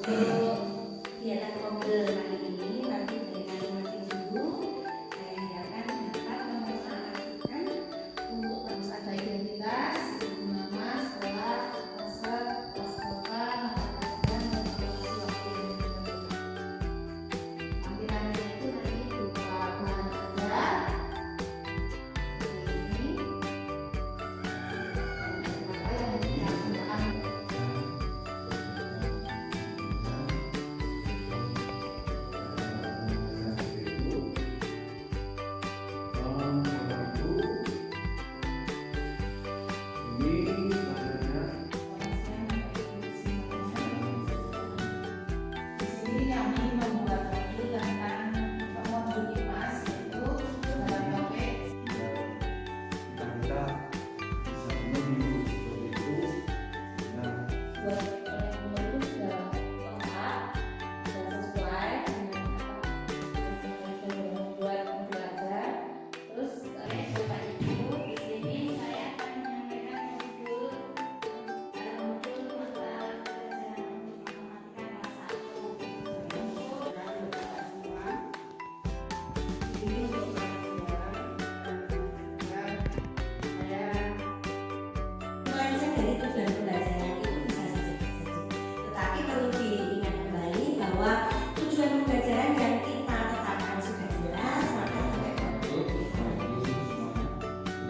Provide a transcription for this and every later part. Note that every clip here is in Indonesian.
Untuk kegiatan kode kali ini nanti dari masing-masing guru saya harapkan dapat mempresentasikan untuk harus ada identitas, nama, sekolah, fase, kelas berapa, mata pelajaran, dan alokasi waktu yang ditentukan. Tampilannya itu nanti berupa bahan ajar seperti ini. Apa yang kita gunakan dari tujuan pembelajaran itu bisa saja terjadi. Tetapi perlu diingat kembali bahwa tujuan pembelajaran yang kita tetapkan sudah jelas, maka sampai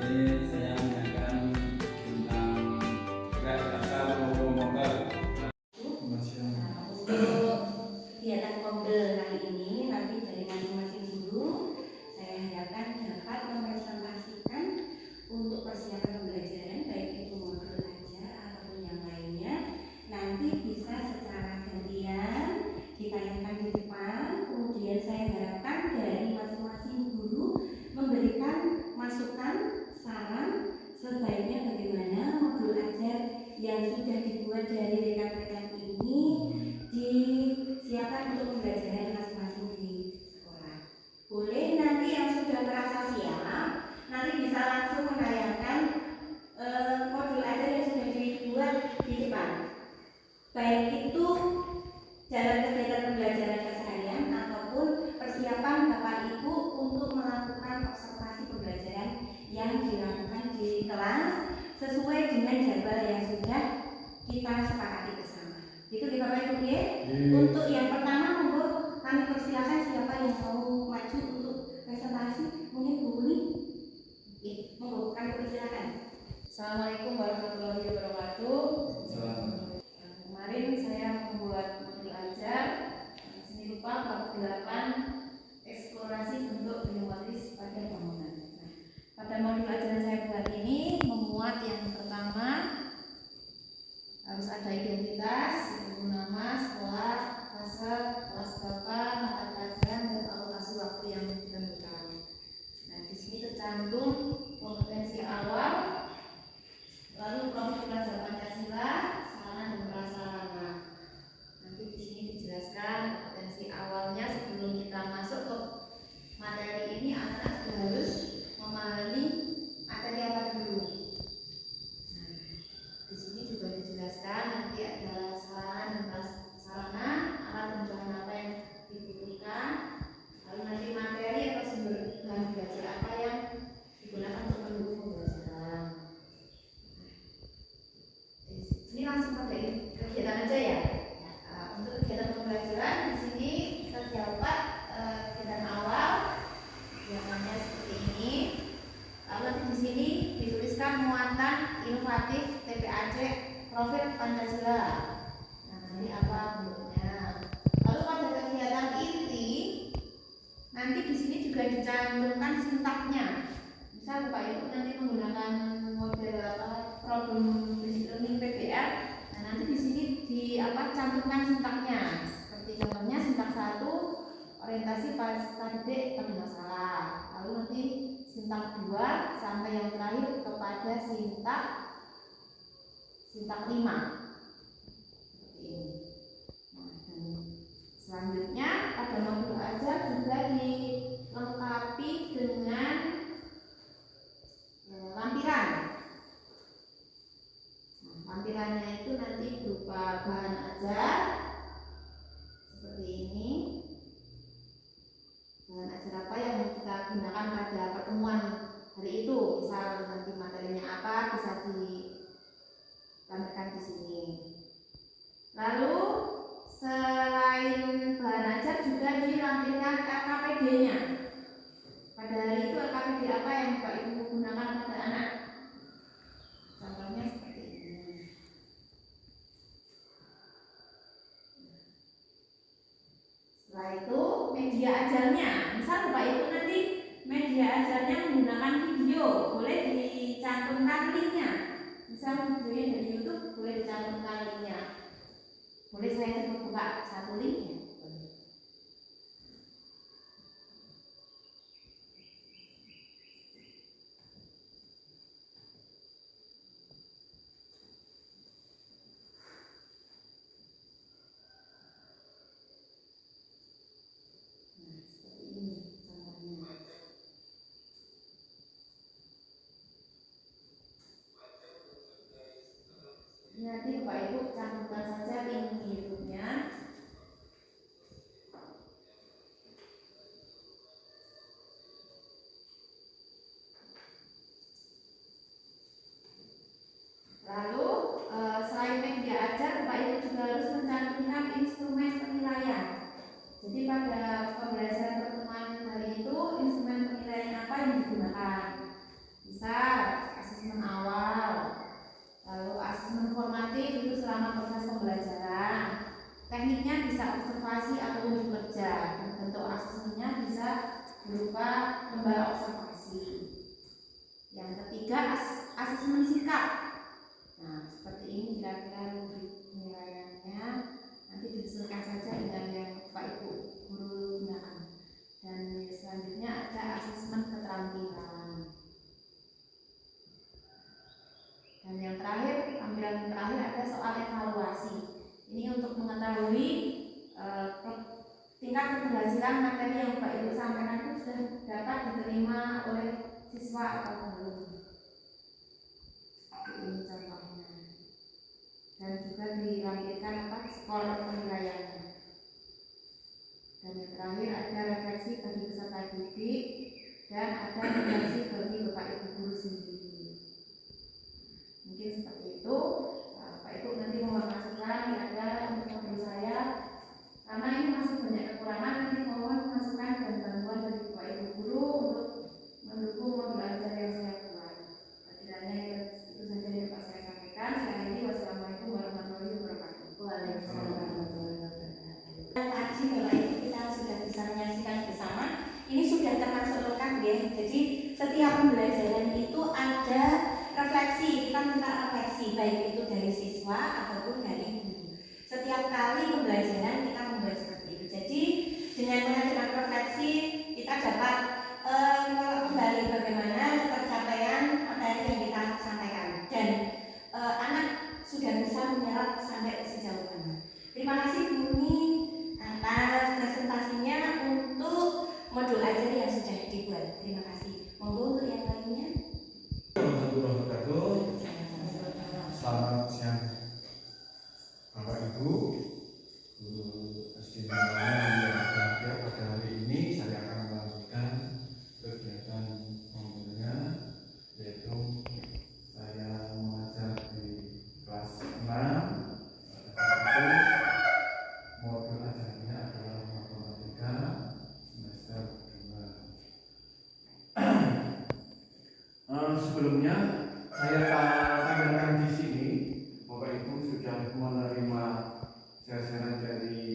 ini saya menanyakan tentang kata motor. Untuk kegiatan kode kali ini nanti dari masing-masing guru saya harapkan dapat mempresentasikan untuk persiapan pembelajaran baik itu modul ajar ataupun yang lainnya nanti bisa secara gantian ditayangkan di depan. Kemudian saya harapkan dari masing-masing guru memberikan masukan, saran sebaiknya bagaimana modul ajar yang sudah dibuat dari rekan-rekan ini disiapkan untuk pembelajaran masing-masing di sekolah. Boleh nanti yang sudah merasa siap nanti bisa langsung menayangkan modul ajar yang sudah dibuat di depan, baik itu jalan kegiatan pembelajaran keseharian ataupun persiapan Bapak Ibu untuk melakukan observasi pembelajaran yang dilakukan di kelas sesuai dengan jadwal yang sudah kita sepakati bersama. Itu di Bapak Ibu ya. Untuk yang pertama monggo kami persilakan siapa yang mau maju untuk presentasi, mungkin Bu Uni. Monggo kami persilakan. Assalamualaikum warahmatullahi wabarakatuh. Kemarin saya membuat modul ajar seni rupa bab 8 eksplorasi bentuk geometris pada bangunan. Nah, pada modul ajar yang saya buat ini memuat yang pertama harus ada identitas, nama, sekolah, fase, kelas berapa, mata pelajaran, dan alokasi waktu yang ditentukan. Nah, di sini tercantum kompetensi awal, lalu proses belajar Pancasila, sarana dan prasarana. Nanti di sini dijelaskan kompetensi awalnya sebelum kita masuk ke materi ini, anak-anak sudah harus memahami materi apa dulu. Nah, di sini juga dijelaskan nanti ada sarana dan prasarana, alat dan bahan apa yang dibutuhkan, lalu nanti materi atau sumber bahan belajar apa yang digunakan untuk mendukung pembelajaran. Ini langsung pada kegiatan aja ya. Untuk kegiatan pembelajaran di sini terdapat kegiatan awal, kegiatannya seperti ini. Lalu di sini dituliskan muatan inovatif TPAC profil Pancasila. Nah, ini apa bentuknya? Lalu pada kegiatan inti nanti di sini juga dicantumkan sintaknya. Misal Bapak Ibu nanti menggunakan model problem basic learning PBL, nah nanti di sini cantumkan sintaknya. Seperti contohnya sintak 1 orientasi pada titik pada masalah. Lalu nanti sintak 2 sampai yang terakhir kepada sintak 5. Seperti ini. Nah, dan selanjutnya pada modul ajar juga dilengkapi dengan lampiran. Nah, lampirannya itu nanti berupa bahan ajar, lampirkan LKPD-nya. Pada hari itu LKPD apa yang Bapak Ibu gunakan pada anak? Contohnya seperti ini. Setelah itu media ajarnya. Misal Bapak Ibu nanti media ajarnya menggunakan video, boleh dicantumkan linknya. Misal videonya dari YouTube, boleh dicantumkan linknya. Boleh saya coba buka satu linknya. Nanti Bapak Ibu cantumkan saja link YouTube-nya. Lalu selain media ajar, Bapak Ibu juga harus mencantumkan instrumen penilaian. Jadi pada pembelajaran pertemuan hari itu instrumen penilaian apa yang digunakan? Misal asesmen awal, lalu asesmen formatif itu selama proses pembelajaran. Tekniknya bisa observasi atau unjuk kerja. Bentuk asesmennya bisa berupa lembar observasi. Yang ketiga asesmen sikap. Nah, seperti ini kira-kira penilaiannya. Nanti disesuaikan saja dengan yang Pak Ibu guru gunakan. Dan selanjutnya ada asesmen keterampilan. Dan yang terakhir, tampilan terakhir ada soal evaluasi. Ini untuk mengetahui tingkat keberhasilan materi yang Bapak Ibu sampaikan itu sudah dapat diterima oleh siswa atau belum. Ini contohnya. Dan juga dilampirkan skor penilaiannya. Dan yang terakhir ada refleksi bagi peserta didik dan ada refleksi bagi Bapak Ibu guru sendiri. Mungkin seperti itu. Bapak Ibu nanti mohon masukan ada untuk modul saya. Karena ini masih banyak kekurangan, nanti mohon masukan dan bantuan dari Bapak Ibu guru untuk mendukung modul ajar yang saya buat. Kiranya itu saja yang dapat saya sampaikan. Sekali lagi wassalamualaikum warahmatullahi wabarakatuh. Waalaikumsalam warahmatullahi wabarakatuh. Tadi Bapak Ibu kita sudah bisa menyaksikan bersama. Ini sudah termasuk lengkap ya. Jadi setiap pembelajaran itu ada refleksi, kita minta refleksi baik itu dari siswa ataupun dari guru. Setiap kali pembelajaran kita membuat seperti itu. Jadi dengan mengajukan refleksi kita dapat kembali bagaimana tercapaian materi yang kita sampaikan dan anak sudah bisa menyerap sampai sejauh mana. Terima kasih Bu Uni atas presentasinya untuk modul ajar yang sudah dibuat. Terima kasih. Monggo untuk yang lainnya. Selamat siang Bapak Ibu guru SD yang berbahagia. Pada hari ini saya akan melanjutkan kegiatan modulnya, yaitu saya mengajar di kelas 6. Pada itu modul ajarnya adalah matematika semester 2. Sebelumnya saya tampilkan di sini, Bapak Ibu sudah menerima share-share dari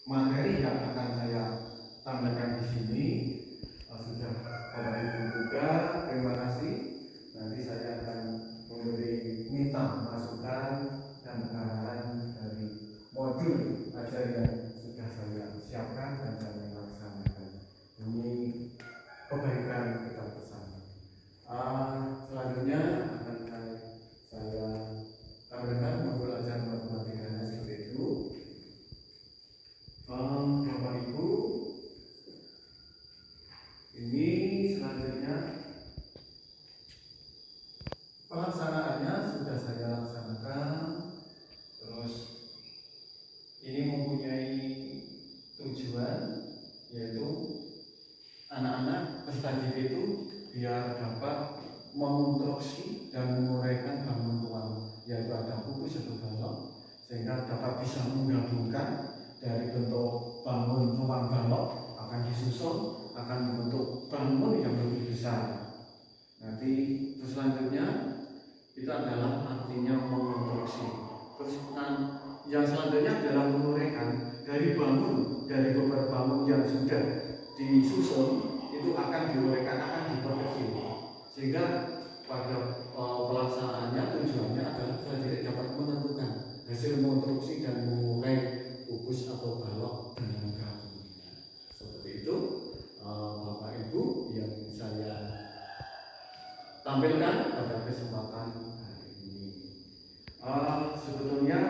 materi yang akan saya tampilkan di sini. Sudah Bapak Ibu juga, terima kasih. Nanti saya akan minta masukan dan arahan dari modul ajar yang sudah saya siapkan dan saya laksanakan. Ini kebaikan kita bersama. Selanjutnya akan saya tampilkan modul ajar matematikanya seperti itu. Bapak Ibu, ini selanjutnya pelaksanaannya sudah saya laksanakan. Terus ini mempunyai tujuan, yaitu anak-anak peserta didik itu biar dapat menginstruksi dan menguraikan bangun tuan, yaitu ada buku satu balok, sehingga dapat bisa menggabungkan dari bentuk bangun ruang balok akan disusun akan membentuk bangun yang lebih besar. Nanti selanjutnya itu adalah artinya mengonstruksi. Terus yang selanjutnya adalah menguraikan dari beberapa bangun yang sudah disusun itu akan diuraikan, akan diperkecil, sehingga pada pelaksanaannya tujuannya adalah prajurit dapat menentukan hasil konstruksi dan mengurai kubus atau balok dengan rapi. Seperti itu Bapak Ibu yang saya tampilkan pada kesempatan hari ini. Sebetulnya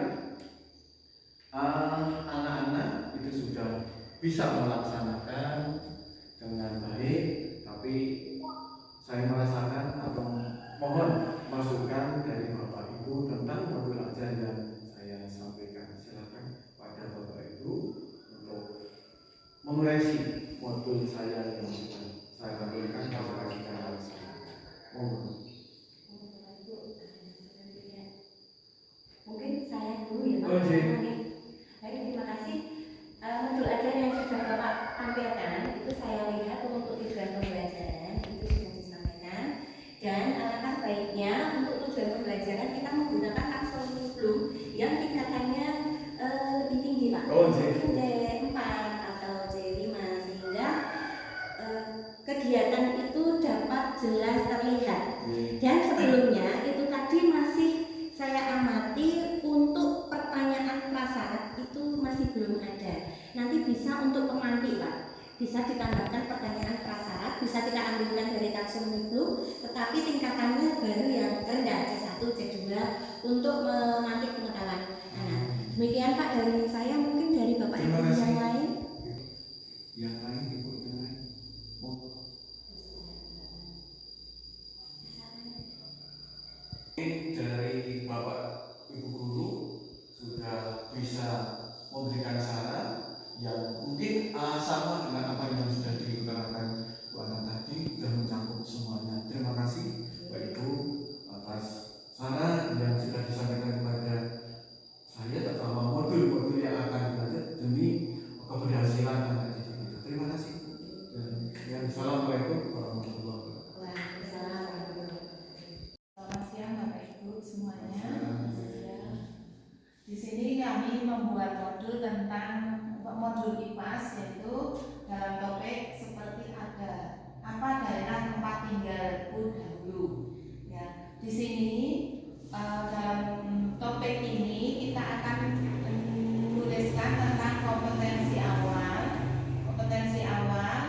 anak-anak itu sudah bisa melaksanakan dengan baik, tapi saya merasakan atau mohon masukan dari Bapak Ibu tentang modul ajar yang saya sampaikan. Silakan pada Bapak Ibu untuk mengoreksi modul saya yang sudah saya tampilkan pada kita laksanakan. Mungkin saya dulu ya Pak. Oh, iya. Baik, terima kasih. Modul ajar yang sudah Bapak tampilkan itu saya lihat untuk tujuan pembelajaran itu sudah disampaikan, dan alangkah baiknya untuk tujuan pembelajaran kita menggunakan taksonomi Bloom yang tingkatannya lebih tinggi Pak. Oh, iya. Mungkin C4 atau C5 sehingga kegiatan itu dapat jelas terlihat. Dan sebelumnya itu tadi masih saya amati untuk pertanyaan prasyarat itu masih belum ada. Nanti bisa untuk pemantik Pak, bisa ditambahkan pertanyaan prasyarat, bisa kita ambilkan dari taksonomi Bloom, tetapi tingkatannya baru yang rendah C1, C2 untuk memantik pengetahuan anak. Demikian Pak dari saya, mungkin dari Bapak Ibu yang lain. Yang lain Ibu yang lain. Dari Bapak Ibu guru sudah bisa memberikan saran yang mungkin sama dengan apa yang sudah diutarakan Bu Ana tadi, sudah mencakup semuanya. Terima kasih Bapak Ibu atas saran yang sudah disampaikan kepada saya, terutama modul-modul yang akan dilanjut demi keberhasilan anak didik kita. Terima kasih. Dan assalamualaikum warahmatullahi wabarakatuh. Waalaikumsalam. Selamat siang Bapak Ibu semuanya. Di sini kami membuat modul tentang modul IPAS, yaitu dalam topik seperti ada apa daerah tempat tinggalku dahulu. Ya, di sini dalam topik ini kita akan menuliskan tentang kompetensi awal,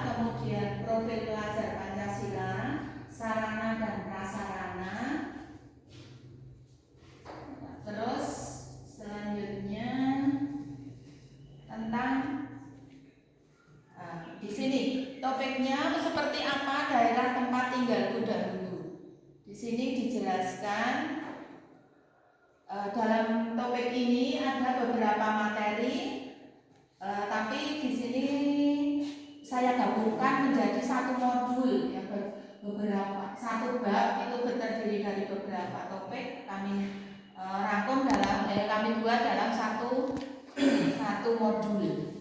kemudian profil pelajar Pancasila, sarana dan prasarana. Terus selanjutnya tentang di sini topiknya seperti apa daerah tempat tinggalku dahulu. Di sini dijelaskan dalam topik ini ada beberapa materi, tapi di sini saya gabungkan menjadi satu modul ya, beberapa satu bab itu terdiri dari beberapa topik kami rangkum kami buat dalam satu modul.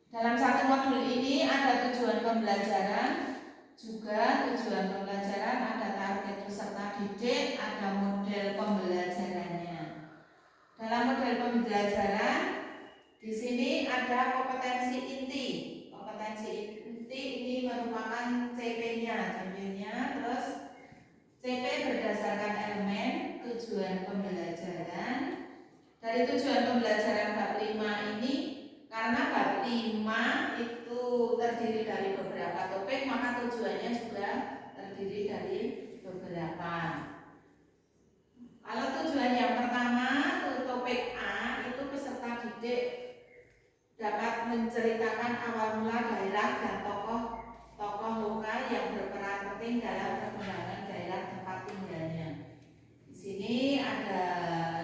Dalam satu modul ini ada tujuan pembelajaran, juga tujuan pembelajaran, ada target peserta didik, ada model pembelajarannya. Dalam model pembelajaran di sini ada kompetensi inti. Kompetensi inti ini merupakan CP-nya, terus CP berdasarkan elemen tujuan pembelajaran. Dari tujuan pembelajaran bab 5 ini, karena bab 5 itu terdiri dari beberapa topik, maka tujuannya juga terdiri dari beberapa. Kalau tujuan yang pertama, topik A, itu peserta didik dapat menceritakan awal mula daerah dan tokoh lokal yang berperan penting dalam perkembangan daerah tempat tinggalnya. Di sini ada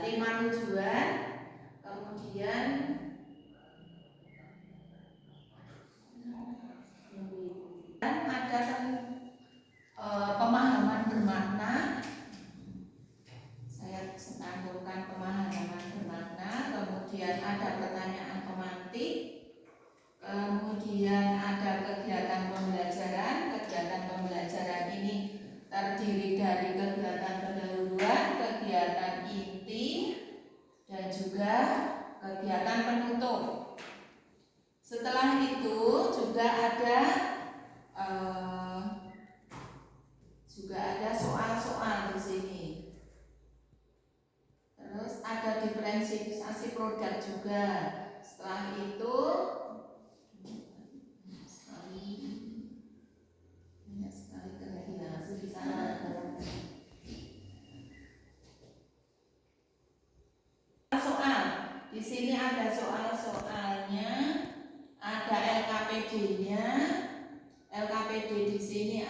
5 tujuan, kemudian ada pemahaman bermakna. Saya cantumkan pemahaman bermakna, kemudian ada pertanyaan pemantik. sistematik. Kemudian ada kegiatan pembelajaran. Kegiatan pembelajaran ini terdiri dari kegiatan pendahuluan, kegiatan inti, dan juga kegiatan penutup. Setelah itu juga ada soal-soal di sini. Terus ada diferensiasi produk juga. Setelah itu banyak sekali kegiatan di sana. Soal di sini ada soal-soalnya, ada LKPD-nya. LKPD di sini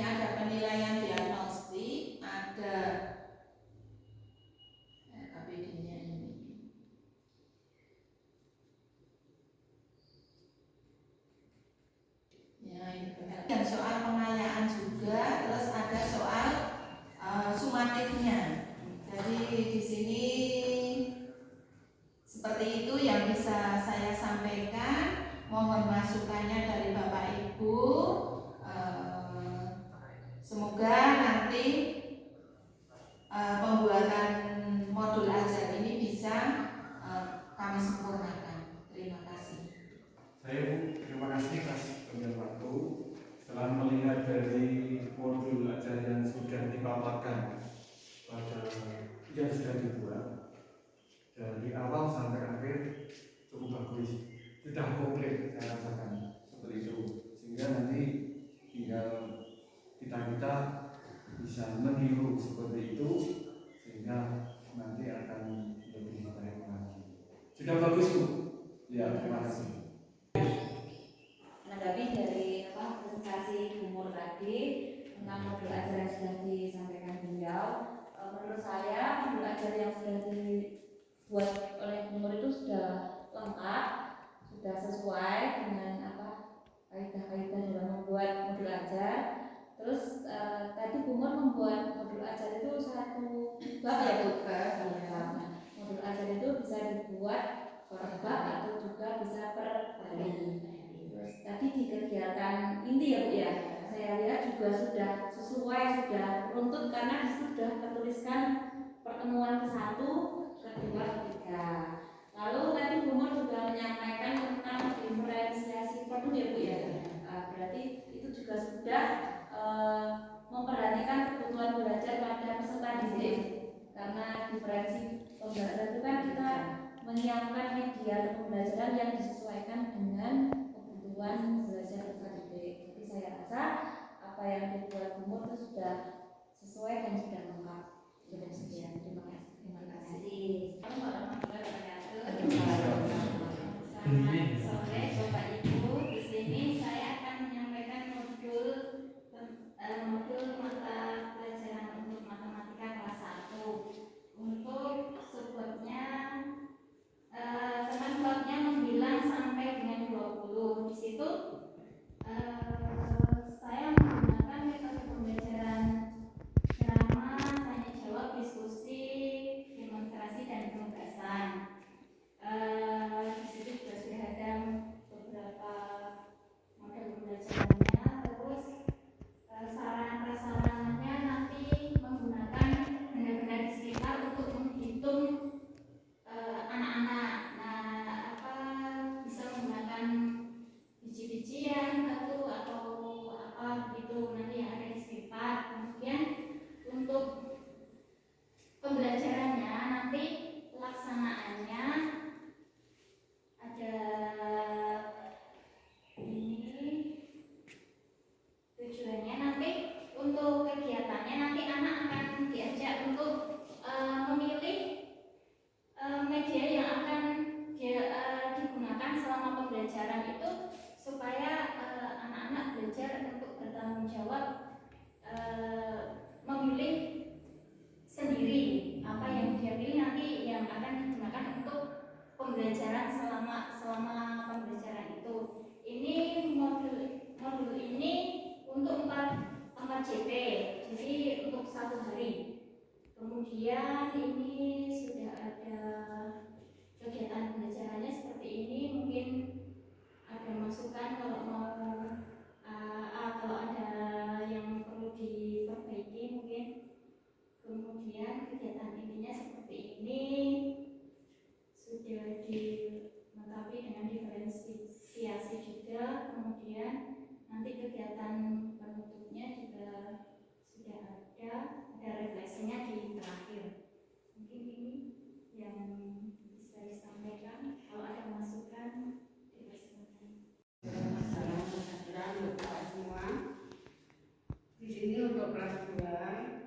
ada penilaian diagnostik, ada LKPD-nya ini. Ya, ini dan soal pengayaan juga, terus ada soal sumatifnya. Jadi di sini seperti itu yang bisa saya sampaikan. Mohon masukannya dari Bapak Ibu. Semoga nanti pembuatan modul ajar ini bisa kami sempurnakan. Terima kasih. Saya Bu, terima kasih atas pemberian waktu. Setelah melihat dari modul ajar yang sudah dipaparkan pada yang sudah dibuat dari awal sampai akhir cukup bagus, sudah komplit saya rasakan seperti itu, sehingga nanti tinggal kita bisa meniru seperti itu, sehingga nanti akan lebih baik lagi. Sudah bagus Bu. Ya, terima kasih. Menanggapi dari presentasi Bu Mur tadi tentang modul ajar yang sudah disampaikan beliau, menurut saya modul ajar yang sudah dibuat oleh Bu Mur itu sudah lengkap, sudah sesuai dengan kaidah-kaidah dalam membuat modul ajar. Terus tadi Bu Mur membuat modul ajar itu satu bab ya Bu. Modul ajar itu bisa dibuat per bab atau juga bisa per hari. Terus tadi di kegiatan inti ya Bu ya, saya lihat juga sudah sesuai, sudah runtut karena disitu sudah tertuliskan pertemuan ke-1, kedua, ketiga. Lalu tadi Bu Mur juga menyampaikan tentang diferensiasi produk ya Bu ya. Berarti itu juga sudah memperhatikan kebutuhan belajar pada peserta didik. Karena diferensi pembelajaran itu kan kita menyiapkan media pembelajaran yang disesuaikan dengan kebutuhan belajar peserta didik. Jadi saya rasa apa yang dibuat Bu Mur itu sudah sesuai dan sudah lengkap. Cukup sekian. Terima kasih. Terima kasih. Selamat sore Bapak Ibu. Di sini saya akan menyampaikan modul mata pelajaran untuk matematika kelas 1. Untuk subbabnya teman babnya membilang sampai dengan 20. Di situ saya menggunakan metode pembelajaran ceramah, tanya jawab, diskusi, demonstrasi, dan penugasan. Di situ juga sudah ada beberapa model pembelajarannya. Terus sarana-prasarananya nanti menggunakan benda-benda di sekitar untuk menghitung anak-anak. Bisa menggunakan biji-bijian atau apa gitu nanti yang ada di sekitar. Kemudian untuk pembelajarannya nanti pelaksanaannya ada ini tujuannya nanti untuk kegiatannya nanti anak akan diajak untuk memilih media yang akan digunakan selama pembelajaran itu supaya anak-anak belajar untuk bertanggung jawab memilih sendiri apa yang dia pilih nanti yang akan digunakan untuk pembelajaran selama pembelajaran itu. Ini modul ini untuk 4 JP, jadi untuk 1 hari. Kemudian ini sudah ada kegiatan pembelajarannya seperti ini. Mungkin ada masukan kalau mau kalau ada yang perlu diperbaiki mungkin. Kemudian kegiatan intinya seperti ini, sudah dilengkapi dengan diferensiasi juga. Kemudian nanti kegiatan penutupnya juga sudah ada refleksinya di terakhir. Mungkin ini yang bisa disampaikan. Kalau ada masukan dipersilakan. Salam sejahtera untuk kita semua. Di sini untuk kelas 2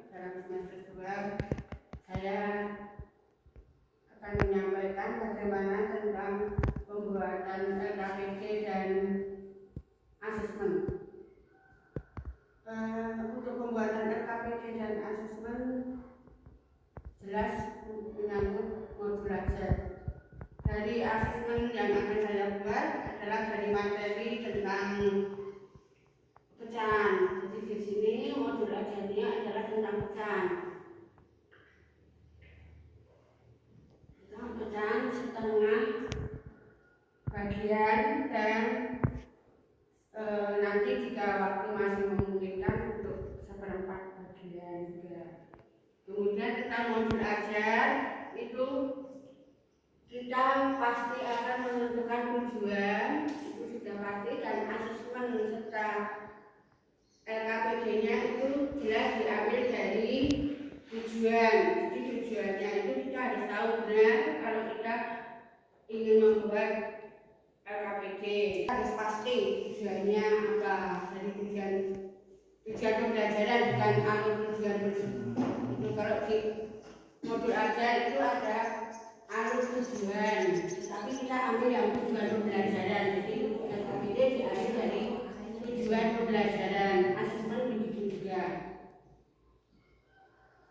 dalam semester 2 saya akan menyampaikan bagaimana tentang pembuatan LKPD dan asesmen. Untuk pembuatan LKPD dan asesmen jelas menyangkut modul ajar. Dari asesmen yang akan saya buat adalah dari materi tentang pecahan. Jadi di sini modul ajarnya adalah tentang pecahan. Tentang pecahan setengah bagian dan nanti jika waktu masih memungkinkan untuk seperempat bagian juga. Kemudian tentang modul ajar itu kita pasti akan menentukan tujuan, itu sudah pasti, dan asesmen serta LKPD-nya itu jelas diambil dari tujuan. Jadi tujuannya itu kita harus tahu benar kalau kita ingin membuat LKPD, harus pasti tujuannya apa. Dari tujuan pembelajaran, bukan alur tujuan itu. Kalau di modul ajar itu ada alur tujuan, tapi kita ambil yang tujuan pembelajaran. Jadi LKPD diambil dari tujuan pembelajaran. Asesmen begitu juga.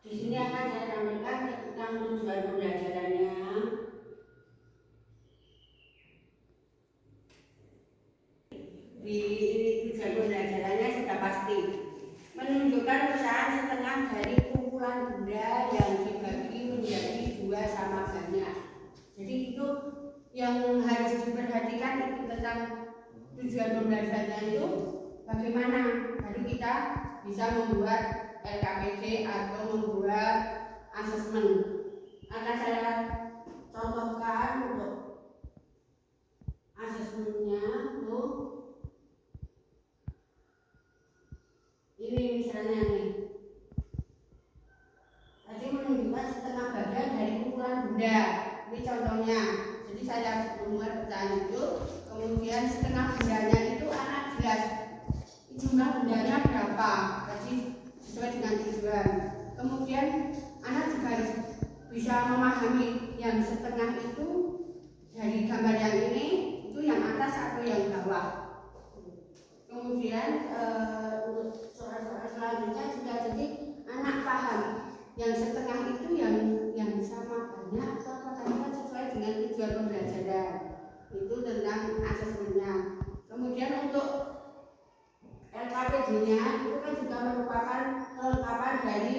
Di sini akan saya sampaikan tentang tujuan pembelajarannya. Di tujuan pembelajarannya sudah pasti menunjukkan pecahan setengah dari kumpulan benda yang dibagi menjadi 2 sama banyak. Jadi itu yang harus diperhatikan, itu tentang tujuan pembelajarannya itu bagaimana baru kita bisa membuat LKPD atau membuat asesmen. Akan saya contohkan untuk asesmennya tuh. Ini misalnya nih, tadi menunjukkan setengah bagian dari kumpulan benda. Ini contohnya. Jadi saya membuat pecahan itu, kemudian setengah bendanya itu anak jelas jumlah bendanya berapa, jadi sesuai dengan tujuan. Kemudian anak juga harus bisa memahami yang setengah itu dari gambar yang ini itu yang atas atau yang bawah. Kemudian untuk soal-soal selanjutnya juga jadi anak paham yang setengah itu yang sama banyak atau apa sesuai dengan tujuan pembelajaran. Itu tentang asesmennya. Kemudian untuk LKPD-nya itu kan juga merupakan kelengkapan dari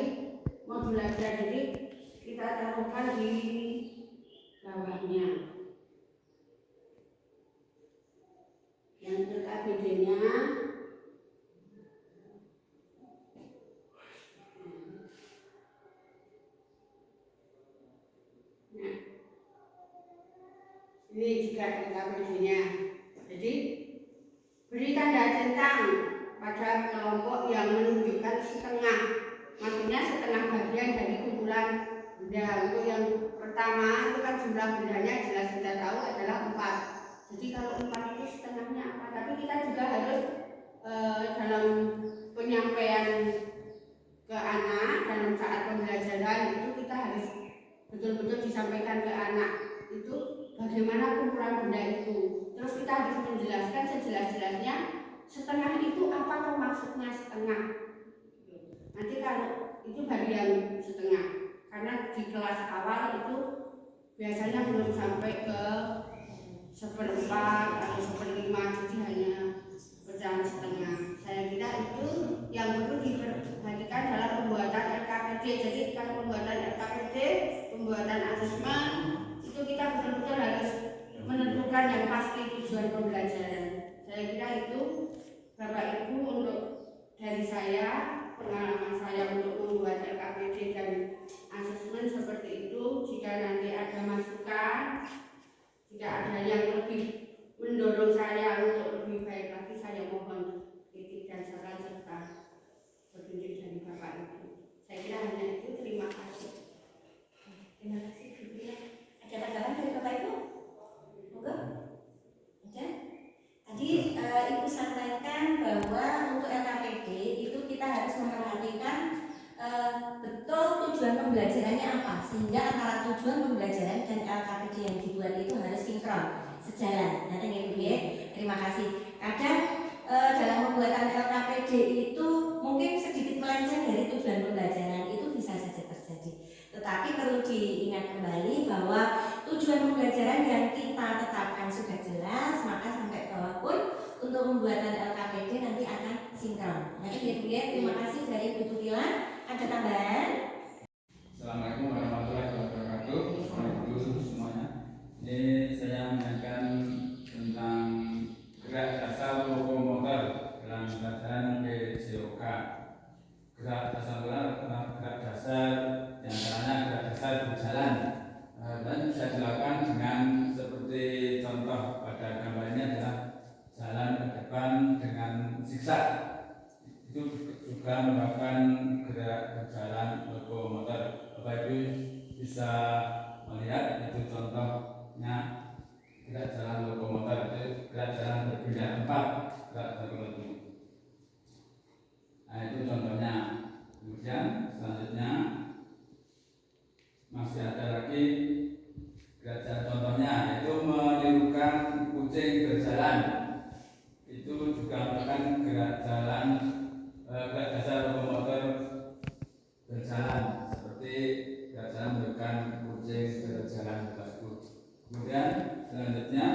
modul ajar. Jadi kita taruhkan di bawahnya. Yang LKPD-nya ini juga LKPD-nya. Jadi beri tanda centang pada kelompok yang menunjukkan setengah, maksudnya setengah bagian dari kumpulan benda. Untuk yang pertama itu kan jumlah bendanya jelas kita tahu adalah 4. Jadi kalau 4 itu setengahnya apa? Tapi kita juga harus dalam penyampaian ke anak dalam saat pembelajaran itu kita harus betul-betul disampaikan ke anak itu bagaimana kumpulan benda itu. Terus kita harus menjelaskan sejelas-jelasnya setengah itu apa tuh maksudnya setengah. Nanti kalau itu bagian setengah, karena di kelas awal itu biasanya belum sampai ke 1/4 atau 1/5, jadi hanya pecahan setengah. Saya kira itu yang perlu diperhatikan dalam pembuatan LKPD. Jadi kalau pembuatan pembuatan asesmen itu kita betul-betul harus menentukan yang pasti tujuan pembelajaran. Saya kira itu Bapak Ibu untuk dari saya, pengalaman saya untuk membuat LKPD dan asesmen seperti itu. Jika nanti ada masukan, jika ada yang lebih mendorong saya untuk lebih baik lagi, saya mohon kritik dan saran serta petunjuk dari Bapak Ibu. Saya kira hanya itu. Terima kasih. Terima kasih Bu ya. Ada tambahan dari Bapak Ibu? Monggo. Ada? Tadi Ibu sampaikan bahwa untuk LKPD itu kita harus memperhatikan betul tujuan pembelajarannya apa, sehingga antara tujuan pembelajaran dan LKPD yang dibuat itu harus sinkron, sejalan. Nanti Ibu ya. Terima kasih. Kadang dalam pembuatan LKPD itu mungkin sedikit melenceng dari tujuan pembelajaran, itu bisa saja terjadi. Tetapi perlu diingat kembali bahwa tujuan pembelajaran yang kita tetapkan sudah jelas, maka sampai bawah pun untuk pembuatan LKPD nanti akan sinkron. Nanti Ibu ya. Terima kasih dari Ibu Tukilan. Ada tambahan? Assalamualaikum warahmatullahi wabarakatuh. Assalamualaikum semuanya. Ini saya menyampaikan tentang gerak dasar lokomotor dalam pelajaran PJOK. Gerak dasar gerak dasar diantaranya gerak dasar berjalan dan bisa dilakukan dengan seperti contoh pada gambar ini adalah jalan ke depan dengan zigzag. Itu juga merupakan gerak berjalan lokomotor. Bapak Ibu bisa melihat itu contohnya gerak jalan lokomotor, itu gerak jalan berpindah tempat, gerak lokomotor. Nah itu contohnya. Kemudian selanjutnya masih ada lagi gerak jalan contohnya, yaitu menirukan kucing berjalan. Itu juga merupakan gerak jalan gerak dasar lokomotor berjalan, seperti gerak jalan menirukan kucing berjalan. Kemudian selanjutnya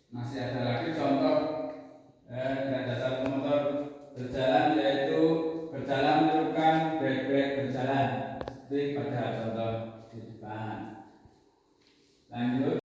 masih ada